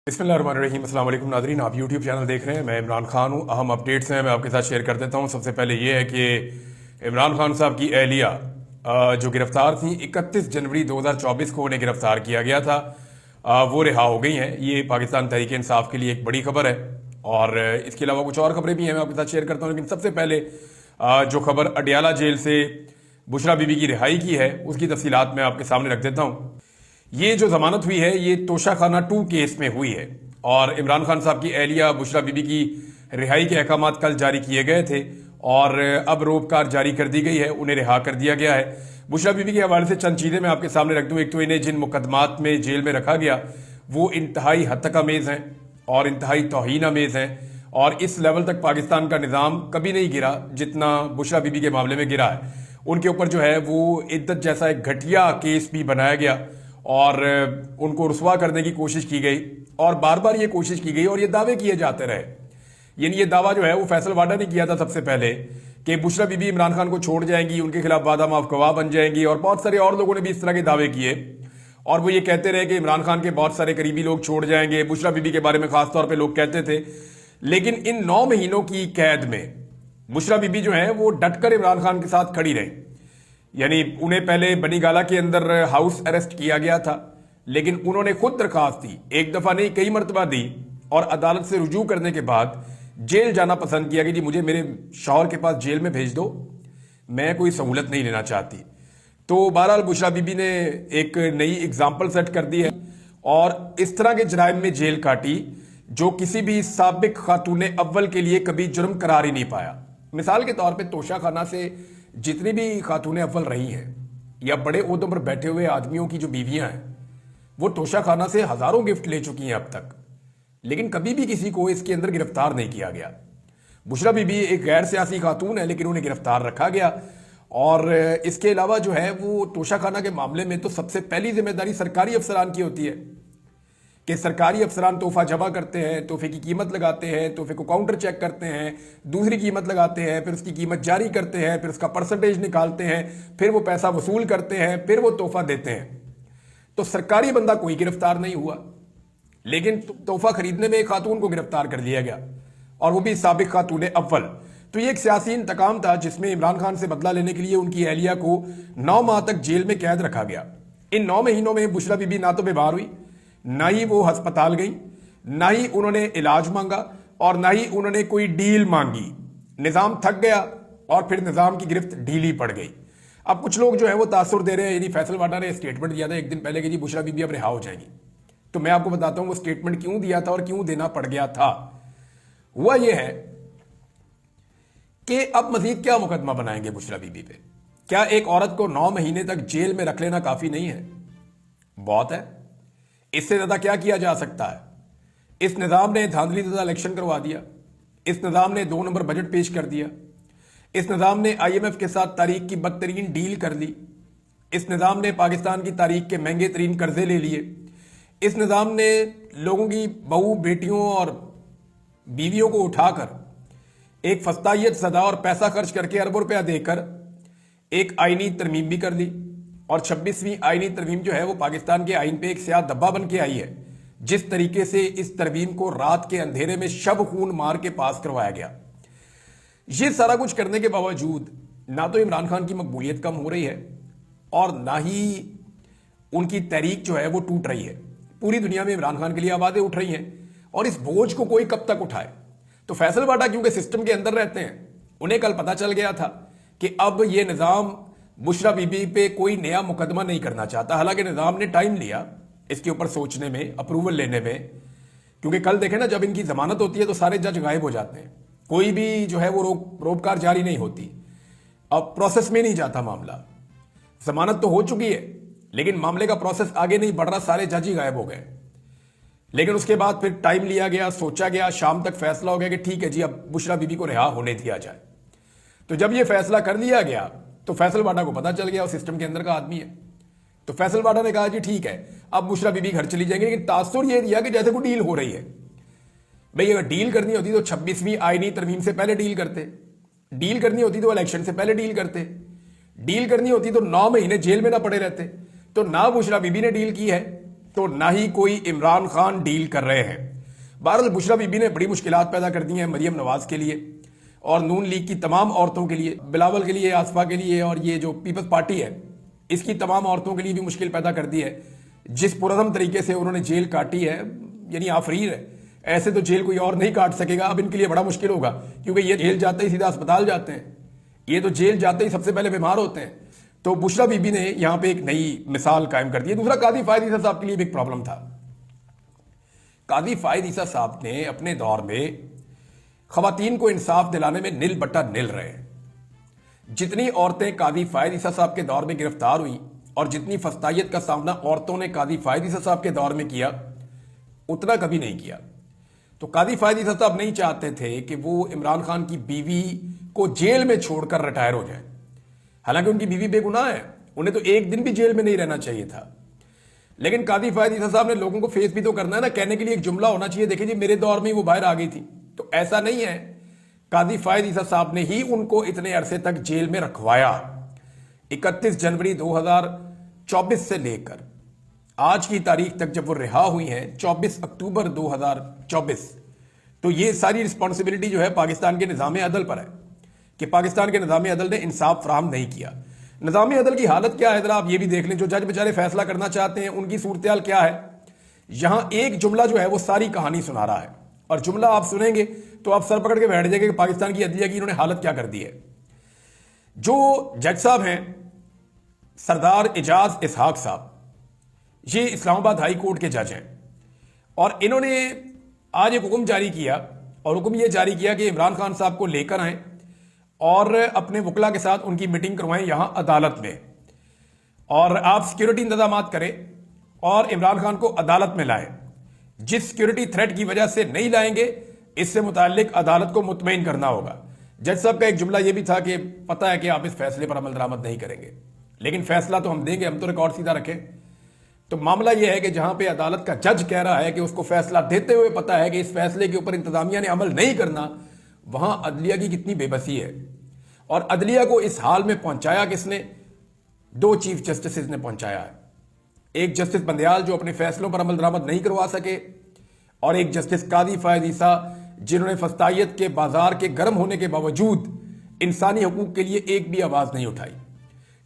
बिस्मिल्लाहिर्रहमानिर्रहीम। अस्सलाम वालेकुम नाज़रीन, आप यूट्यूब चैनल देख रहे हैं। मैं इमरान खान हूँ। अहम अपडेट्स हैं, मैं आपके साथ शेयर कर देता हूँ। सबसे पहले ये है कि इमरान खान साहब की अहलिया जो गिरफ्तार थी 31 जनवरी 2024 को उन्हें गिरफ्तार किया गया था, वो रिहा हो गई हैं। ये पाकिस्तान तहरीक इंसाफ के लिए एक बड़ी खबर है और इसके अलावा कुछ और खबरें भी हैं, मैं आपके साथ शेयर करता हूँ। लेकिन सबसे पहले जो खबर अडियाला जेल से बुशरा बीबी की रिहाई की है उसकी तफसीलात मैं आपके सामने रख देता हूँ। ये जो जमानत हुई है ये तोशाखाना 2 केस में हुई है और इमरान खान साहब की अहलिया बुशरा बीबी की रिहाई के अहकाम कल जारी किए गए थे और अब रोबकार जारी कर दी गई है, उन्हें रिहा कर दिया गया है। बुशरा बीबी के हवाले से चंद चीज़ें मैं आपके सामने रख दूं। एक तो इन्हें जिन मुकदमात में जेल में रखा गया वो इंतहाई हद तक अमेज हैं और इंतहाई तौहीन अमेज हैं और इस लेवल तक पाकिस्तान का निज़ाम कभी नहीं गिरा जितना बुशरा बीबी के मामले में गिरा है। उनके ऊपर जो है वो इद्दत जैसा एक घटिया केस भी बनाया गया और उनको रुसवा करने की कोशिश की गई और बार बार ये कोशिश की गई और ये दावे किए जाते रहे। यानी ये दावा जो है वो फैसल वाडा ने किया था सबसे पहले कि बुशरा बीबी इमरान खान को छोड़ जाएंगी, उनके खिलाफ वादा माफ गवाह बन जाएंगी और बहुत सारे और लोगों ने भी इस तरह के दावे किए और वो ये कहते रहे कि इमरान खान के बहुत सारे करीबी लोग छोड़ जाएंगे। बुशरा बीबी के बारे में खास तौर पर लोग कहते थे। लेकिन इन 9 महीनों की कैद में बुशरा बीबी जो है वो डटकर इमरान खान के साथ खड़ी रही। यानी उन्हें पहले बनीगाला के अंदर हाउस अरेस्ट किया गया था, लेकिन उन्होंने खुद दरखास्त दी, एक दफा नहीं कई मरतबा दी और अदालत से रुजू करने के बाद जेल जाना पसंद किया कि जी मुझे मेरे शौहर के पास जेल में भेज दो, मैं कोई सहूलत नहीं लेना चाहती। तो बहरहाल बुशरा बीबी ने एक नई एग्जाम्पल सेट कर दी है और इस तरह के जराइम में जेल काटी जो किसी भी साबिक खातून अव्वल के लिए कभी जुर्म करार ही नहीं पाया। मिसाल के तौर पर तोशाखाना से जितनी भी खातून अव्वल रही हैं या बड़े ओहदों पर बैठे हुए आदमियों की जो बीवियां हैं वो तोशाखाना से हजारों गिफ्ट ले चुकी हैं अब तक, लेकिन कभी भी किसी को इसके अंदर गिरफ्तार नहीं किया गया। बुशरा बीबी एक गैर सियासी खातून है लेकिन उन्हें गिरफ्तार रखा गया और इसके अलावा जो है वो तोशाखाना के मामले में तो सबसे पहली जिम्मेदारी सरकारी अफसरान की होती है कि सरकारी अफसरान तोहफा जमा करते हैं, तोहफे की कीमत लगाते हैं, तोहफे को काउंटर चेक करते हैं, दूसरी कीमत लगाते हैं, फिर उसकी कीमत जारी करते हैं, फिर उसका परसेंटेज निकालते हैं, फिर वो पैसा वसूल करते हैं, फिर वो तोहफा देते हैं। तो सरकारी बंदा कोई गिरफ्तार नहीं हुआ, लेकिन तोहफा खरीदने में एक खातून को गिरफ्तार कर लिया गया और वो भी साबिक खातून अव्वल। तो ये एक सियासी इंतकाम था जिसमें इमरान खान से बदला लेने के लिए उनकी अहलिया को 9 माह तक जेल में कैद रखा गया। इन 9 महीनों में बुशरा बीबी ना तो बीमार हुई, ना ही वो अस्पताल गई, ना ही उन्होंने इलाज मांगा और ना ही उन्होंने कोई डील मांगी। निजाम थक गया और फिर निजाम की गिरफ्त ढीली पड़ गई। अब कुछ लोग जो है वो तासुर दे रहे हैं, यानी फैसल वाडा ने स्टेटमेंट दिया था एक दिन पहले कि जी बुशरा बीबी अब रिहा हो जाएगी। तो मैं आपको बताता हूं वो स्टेटमेंट क्यों दिया था और क्यों देना पड़ गया था। हुआ यह है कि अब मजीद क्या मुकदमा बनाएंगे बुशरा बीबी पे? क्या एक औरत को 9 महीने तक जेल में रख लेना काफी नहीं है? बहुत है। इससे ज्यादा क्या किया जा सकता है? इस निजाम ने धांधलीज़दा इलेक्शन करवा दिया, इस निजाम ने 2 नंबर बजट पेश कर दिया, इस निजाम ने IMF के साथ तारीख की बदतरीन डील कर ली, इस निजाम ने पाकिस्तान की तारीख के महंगे तरीन कर्जे ले लिए, इस निजाम ने लोगों की बहू बेटियों और बीवियों को उठाकर एक फस्तायत सदा और पैसा खर्च करके अरबों रुपया देकर एक आईनी तरमीम भी कर ली और 26वीं आईनी तरमीम जो है वो पाकिस्तान के आइन पे एक स्याह धब्बा बन के आई है। जिस तरीके से इस तरमीम को रात के अंधेरे में शब खून मार के पास करवाया गया, ये सारा कुछ करने के बावजूद ना तो इमरान खान की मकबूलियत कम हो रही है और ना ही उनकी तहरीक जो है वो टूट रही है। पूरी दुनिया में इमरान खान के लिए आवाजें उठ रही हैं और इस बोझ को कोई कब तक उठाए? तो फैसल वाडा क्योंकि सिस्टम के अंदर रहते हैं, उन्हें कल पता चल गया था कि अब ये निजाम बुशरा बीबी पे कोई नया मुकदमा नहीं करना चाहता। हालांकि निजाम ने टाइम लिया इसके ऊपर सोचने में, अप्रूवल लेने में, क्योंकि कल देखें ना जब इनकी जमानत होती है तो सारे जज गायब हो जाते हैं, कोई भी जो है वो रोबकार जारी नहीं होती, अब प्रोसेस में नहीं जाता मामला। जमानत तो हो चुकी है लेकिन मामले का प्रोसेस आगे नहीं बढ़ रहा, सारे जज ही गायब हो गए। लेकिन उसके बाद फिर टाइम लिया गया, सोचा गया, शाम तक फैसला हो गया कि ठीक है जी अब बुशरा बीबी को रिहा होने दिया जाए। तो जब ये फैसला कर लिया गया तो फैसल वाडा को पता चल गया वो सिस्टम के अंदर का आदमी है। तो फैसल वाडा ने कहा जी ठीक है अब बुशरा बीबी घर चली जाएंगे, लेकिन तासुर ये दिया कि जैसे कोई डील हो रही है। भाई अगर डील करनी होती तो 26वीं आईनी तरमीम से पहले डील करते, डील करनी होती तो इलेक्शन से पहले डील करते, डील करनी होती तो 9 महीने जेल में ना पड़े रहते। तो ना बुशरा बीबी ने डील की है तो ना ही कोई इमरान खान डील कर रहे हैं। बहरहाल बुशरा बीबी ने बड़ी मुश्किलात पैदा कर दी हैं मरियम नवाज के लिए और नून लीग की तमाम औरतों के लिए, बिलावल के लिए, आसफा के लिए, और ये जो पीपल्स पार्टी है इसकी तमाम औरतों के लिए भी मुश्किल पैदा कर दी है। जिस पुरअमन तरीके से उन्होंने जेल काटी है, यानी आफरीर है, ऐसे तो जेल कोई और नहीं काट सकेगा। अब इनके लिए बड़ा मुश्किल होगा क्योंकि ये जेल जाते ही सीधा अस्पताल जाते हैं, ये तो जेल जाते ही सबसे पहले बीमार होते हैं। तो बुशरा बीबी ने यहां पे एक नई मिसाल कायम कर दी है। दूसरा, काजी फायद ईसा साहब के लिए भी एक प्रॉब्लम था। काजी फायद ईसा साहब ने अपने दौर में खवातीन को इंसाफ दिलाने में निल बट्टा निल रहे हैं। जितनी औरतें काजी फायद ईसा साहब के दौर में गिरफ्तार हुई और जितनी फस्तायत का सामना औरतों ने काजी फायद ईसा साहब के दौर में किया, उतना कभी नहीं किया। तो काजी फायद ईसा साहब नहीं चाहते थे कि वो इमरान खान की बीवी को जेल में छोड़कर रिटायर हो जाए। हालांकि उनकी बीवी बेगुनाह है, उन्हें तो एक दिन भी जेल में नहीं रहना चाहिए था। लेकिन काजी फायद ईसा साहब ने लोगों को फेस भी तो करना है ना, कहने के लिए एक जुमला होना चाहिए, देखिए जी मेरे दौर में ही वो बाहर आ गई थी। तो ऐसा नहीं है, काजी फायद ईसा साहब ने ही उनको इतने अरसे तक जेल में रखवाया। 31 जनवरी 2024 से लेकर आज की तारीख तक जब वो रिहा हुई हैं 24 अक्टूबर 2024, तो ये सारी रिस्पॉन्सिबिलिटी जो है पाकिस्तान के निज़ाम अदल पर है कि पाकिस्तान के निज़ाम अदल ने इंसाफ फराहम नहीं किया। निज़ाम अदल की हालत क्या है जरा आप ये भी देख लें। जो जज बेचारे फैसला करना चाहते हैं उनकी सूरत क्या है। यहां एक जुमला जो है वो सारी कहानी सुना रहा है, और जुमला आप सुनेंगे तो आप सर पकड़ के बैठ जाएंगे कि पाकिस्तान की अदलिया की इन्होंने हालत क्या कर दी है। जो जज साहब हैं सरदार एजाज इसहाक साहब, ये इस्लामाबाद हाई कोर्ट के जज हैं, और इन्होंने आज एक हुक्म जारी किया, और हुक्म यह जारी किया कि इमरान खान साहब को लेकर आए और अपने वकला के साथ उनकी मीटिंग करवाएं यहां अदालत में, और आप सिक्योरिटी इंतजाम करें और इमरान खान को अदालत में लाएं। जिस सिक्योरिटी थ्रेट की वजह से नहीं लाएंगे, इससे मुताल्लिक अदालत को मुतमईन करना होगा। जज साहब का एक जुमला यह भी था कि पता है कि आप इस फैसले पर अमल दरामद नहीं करेंगे, लेकिन फैसला तो हम देंगे, हम तो रिकॉर्ड सीधा रखें। तो मामला यह है कि जहां पे अदालत का जज कह रहा है कि उसको फैसला देते हुए पता है कि इस फैसले के ऊपर इंतजामिया ने अमल नहीं करना, वहां अदलिया की कितनी बेबसी है। और अदलिया को इस हाल में पहुंचाया किसने? दो चीफ जस्टिस ने पहुंचाया है। एक जस्टिस बंदयाल जो अपने फैसलों पर अमल दरामद नहीं करवा सके, और एक जस्टिस काजी फायद ईसा जिन्होंने फस्तायत के बाजार के गर्म होने के बावजूद इंसानी हकूक के लिए एक भी आवाज नहीं उठाई।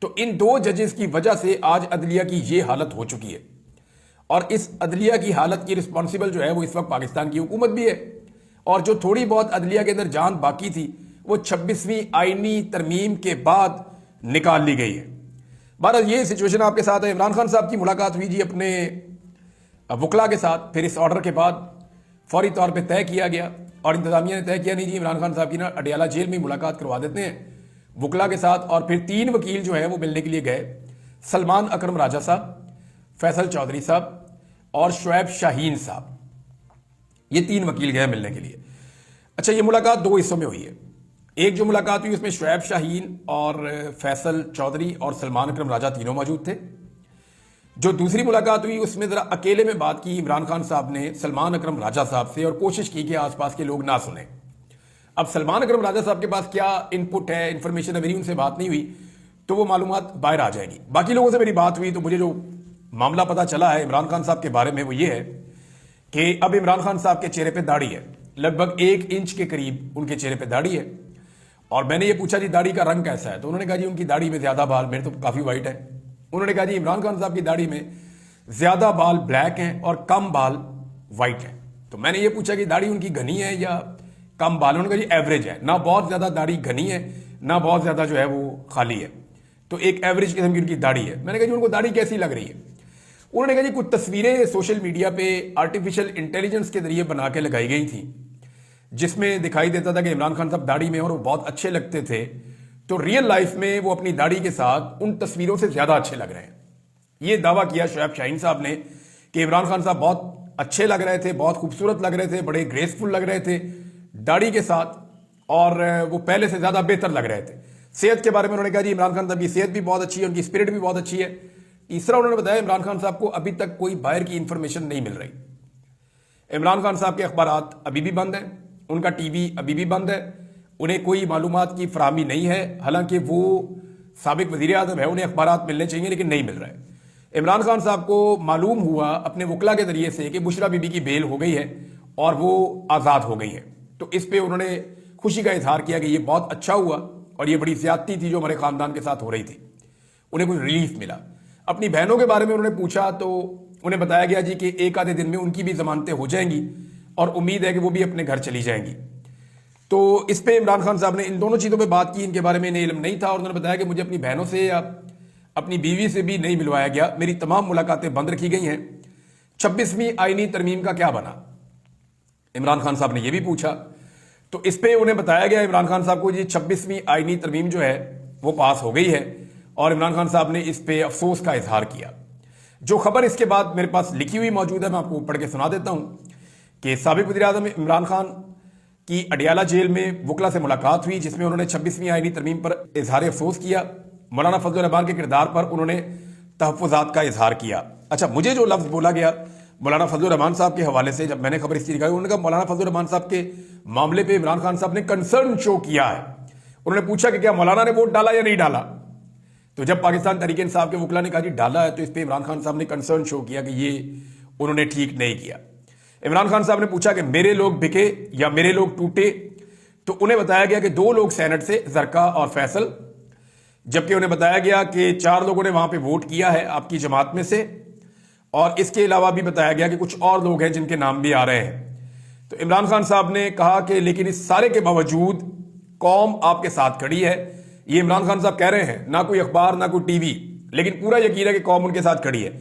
तो इन दो जजेस की वजह से आज अदलिया की यह हालत हो चुकी है, और इस अदलिया की हालत की रिस्पॉन्सिबल जो है वो इस वक्त पाकिस्तान की हुकूमत भी है। और जो थोड़ी बहुत अदलिया के अंदर जान बाकी थी वो 26वीं आईनी तरमीम के बाद निकाल ली गई है। बहरहाल ये सिचुएशन आपके साथ है। इमरान खान साहब की मुलाकात हुई जी अपने वकला के साथ, फिर इस ऑर्डर के बाद फौरी तौर पे तय किया गया, और इंतजामिया ने तय किया नहीं जी इमरान खान साहब की ना अडियाला जेल में मुलाकात करवा देते हैं वकला के साथ। और फिर 3 वकील जो है वो मिलने के लिए गए, सलमान अकरम राजा साहब, फैसल चौधरी साहब और शुएब शाहीन साहब, ये 3 वकील गए मिलने के लिए। अच्छा, ये मुलाकात 2 हिस्सों में हुई है। एक जो मुलाकात हुई उसमें शुएब शाहीन और फैसल चौधरी और सलमान अकरम राजा तीनों मौजूद थे। जो दूसरी मुलाकात हुई उसमें जरा अकेले में बात की इमरान खान साहब ने सलमान अकरम राजा साहब से, और कोशिश की कि आसपास के लोग ना सुने। अब सलमान अकरम राजा साहब के पास क्या इनपुट है, इंफॉर्मेशन है, मेरी उनसे बात नहीं हुई तो वो मालूमात बाहर आ जाएगी। बाकी लोगों से मेरी बात हुई तो मुझे जो मामला पता चला है इमरान खान साहब के बारे में वो ये है कि अब इमरान खान साहब के चेहरे पे दाढ़ी है, लगभग 1 इंच के करीब उनके चेहरे पे दाढ़ी है। और मैंने ये पूछा जी दाढ़ी का रंग कैसा है, तो उन्होंने कहा जी उनकी दाढ़ी में ज्यादा बाल, मेरे तो काफी वाइट है। उन्होंने कहा जी इमरान खान साहब की दाढ़ी में ज्यादा बाल ब्लैक हैं और कम बाल वाइट हैं। तो मैंने ये पूछा कि दाढ़ी उनकी घनी है या कम बाल, उन्होंने कहा जी एवरेज है, ना बहुत ज्यादा दाढ़ी घनी है ना बहुत ज्यादा जो है वो खाली है, तो एक एवरेज किस्म की उनकी दाढ़ी है। मैंने कहा जी उनको दाढ़ी कैसी लग रही है? उन्होंने कहा जी कुछ तस्वीरें सोशल मीडिया पे आर्टिफिशियल इंटेलिजेंस के जरिए बना के लगाई गई थी जिसमें दिखाई देता था कि इमरान खान साहब दाढ़ी में और वो बहुत अच्छे लगते थे, तो रियल लाइफ में वो अपनी दाढ़ी के साथ उन तस्वीरों से ज्यादा अच्छे लग रहे हैं। ये दावा किया शुएब शाहीन साहब ने कि इमरान खान साहब बहुत अच्छे लग रहे थे, बहुत खूबसूरत लग रहे थे, बड़े ग्रेसफुल लग रहे थे दाढ़ी के साथ, और वो पहले से ज्यादा बेहतर लग रहे थे। सेहत के बारे में उन्होंने कहा जी इमरान खान साहब की सेहत भी बहुत अच्छी है, उनकी स्पिरिट भी बहुत अच्छी है। तीसरा उन्होंने बताया इमरान खान साहब को अभी तक कोई बाहर की इंफॉर्मेशन नहीं मिल रही। इमरान खान साहब के अखबारात अभी भी बंद हैं, उनका टीवी अभी भी बंद है, उन्हें कोई मालूमात की फराहमी नहीं है। हालांकि वो साबिक वजीर आज़म है, उन्हें अखबारात मिलने चाहिए लेकिन नहीं मिल रहे। इमरान खान साहब को मालूम हुआ अपने वकला के जरिए से कि बुशरा बीबी की बेल हो गई है और वो आज़ाद हो गई है, तो इस पे उन्होंने खुशी का इजहार किया कि ये बहुत अच्छा हुआ और ये बड़ी ज्यादती थी जो हमारे खानदान के साथ हो रही थी, उन्हें कुछ रिलीफ मिला। अपनी बहनों के बारे में उन्होंने पूछा तो उन्हें बताया गया जी कि एक आधे दिन में उनकी भी जमानतें हो जाएंगी और उम्मीद है कि वो भी अपने घर चली जाएंगी। तो इस पे इमरान खान साहब ने इन दोनों चीज़ों पे बात की, इनके बारे में इन्हें इल्म नहीं था और उन्होंने बताया कि मुझे अपनी बहनों से या अपनी बीवी से भी नहीं मिलवाया गया, मेरी तमाम मुलाकातें बंद रखी गई हैं। 26वीं आईनी तरमीम का क्या बना, इमरान खान साहब ने यह भी पूछा। तो इस पे उन्हें बताया गया इमरान खान साहब को जी 26वीं आईनी तरमीम जो है वो पास हो गई है और इमरान खान साहब ने इस पे अफसोस का इजहार किया। जो खबर इसके बाद मेरे पास लिखी हुई मौजूद है मैं आपको पढ़ के सुना देता हूं कि साबिक वज़ीर-ए-आज़म इमरान खान की अडियाला जेल में वकला से मुलाकात हुई जिसमें उन्होंने 26वीं आईनी तरमीम पर इजहार अफसोस किया। मौलाना फजल रहमान के किरदार पर उन्होंने तहफ़्फ़ुज़ात का इजहार किया। अच्छा, मुझे जो लफ्ज़ बोला गया मौलाना फजल रहमान साहब के हवाले से, जब मैंने खबर इस चीज़ की, उन्होंने कहा मौलाना फजल रहमान साहब के मामले पे इमरान खान साहब ने कंसर्न शो किया है। उन्होंने पूछा कि क्या मौलाना ने वोट डाला या नहीं डाला, तो जब पाकिस्तान तहरीक इंसाफ के वकला ने कहा जी डाला है, तो इस पे इमरान खान साहब ने कंसर्न शो किया कि ये उन्होंने ठीक नहीं किया। इमरान खान साहब ने पूछा कि मेरे लोग बिके या मेरे लोग टूटे, तो उन्हें बताया गया कि 2 लोग सेनेट से, जरका और फैसल, जबकि उन्हें बताया गया कि 4 लोगों ने वहां पे वोट किया है आपकी जमात में से, और इसके अलावा भी बताया गया कि कुछ और लोग हैं जिनके नाम भी आ रहे हैं। तो इमरान खान साहब ने कहा कि लेकिन इस सारे के बावजूद कौम आपके साथ खड़ी है। ये इमरान खान साहब कह रहे हैं, ना कोई अखबार ना कोई टीवी, लेकिन पूरा यकीन है कि कौम उनके साथ खड़ी है।